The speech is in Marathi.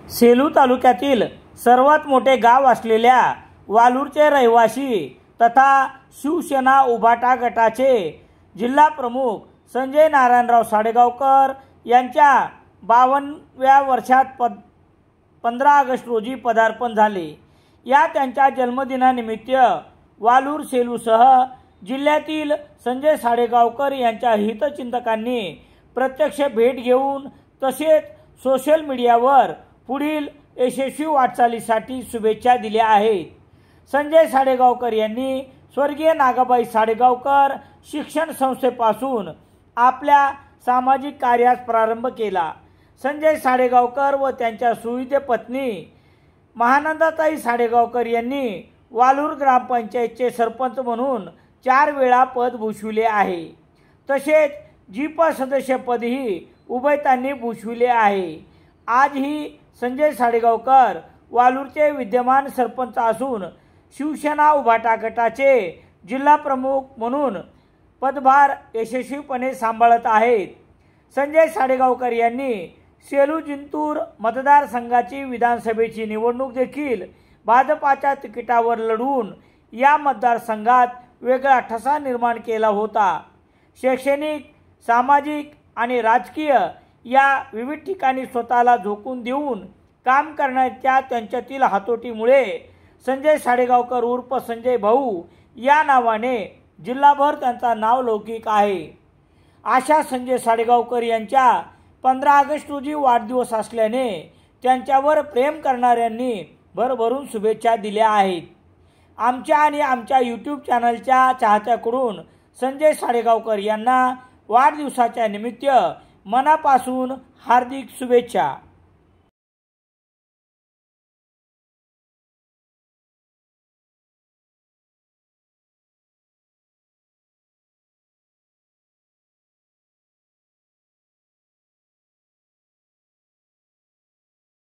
सेलू तालुक्यातील सर्वात मोठे गाव असलेल्या वालूरचे रहिवासी तथा शिवसेना उभाटा गटाचे जिल्हा प्रमुख संजय नारायणराव साडेगावकर यांच्या 52व्या वर्षात 15 ऑगस्ट रोजी पदार्पण झाले। या त्यांच्या जन्मदिनानिमित्त वालूर सेलूसह जिल्ह्यातील संजय साडेगावकर यांच्या हितचिंतकांनी प्रत्यक्ष भेट घेऊन तसेच सोशल मीडियावर पुढील यशस्वी वाटचालीसाठी शुभेच्छा दिल्या आहेत। संजय साडेगावकर यांनी स्वर्गीय नागाबाई साडेगावकर शिक्षण संस्थेपासून आपल्या सामाजिक कार्यास प्रारंभ केला। संजय साडेगावकर व त्यांच्या सुविद्य पत्नी महानंदाताई साडेगावकर यांनी वालूर ग्रामपंचायतचे सरपंच म्हणून 4 वेळा पद भूषविले आहे। तसेच जीप सदस्यपदही उभयतांनी भूषविले आहे। आजही संजय साडेगावकर वालूरचे विद्यमान सरपंच असून शिवसेना उभाटा गटाचे जिल्हा प्रमुख म्हणून पदभार यशस्वीपणे सांभाळत आहेत। संजय साडेगावकर यांनी सेलू जिंतूर मतदारसंघाची विधानसभेची निवडणूक देखील भाजपाच्या तिकिटावर लढवून या मतदारसंघात वेगळा ठसा निर्माण केला होता। शैक्षणिक, सामाजिक आणि राजकीय या विविध ठिकाणी स्वतःला झोकून देऊन काम करण्याच्या त्यांच्यातील हातोटीमुळे संजय साडेगावकर उर्फ संजय भाऊ या नावाने जिल्हाभर त्यांचा नाव लौकिक आहे। अशा संजय साडेगावकर यांच्या 15 ऑगस्ट रोजी वाढदिवस असल्याने त्यांच्यावर प्रेम करणाऱ्यांनी भरभरून शुभेच्छा दिल्या आहेत। आमच्या आणि आमच्या यूट्यूब चॅनलच्या चाहत्याकडून संजय साडेगावकर यांना वाढदिवसाच्या निमित्त मनापासून हार्दिक शुभेच्छा।